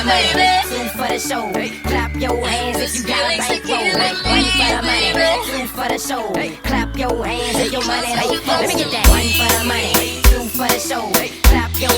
the money, two for the show. Clap your hands if you got a bankroll. One for the money, two for the show. Clap your hands if your money don't flow. Let me get that. One for the money, two for the show. Clap your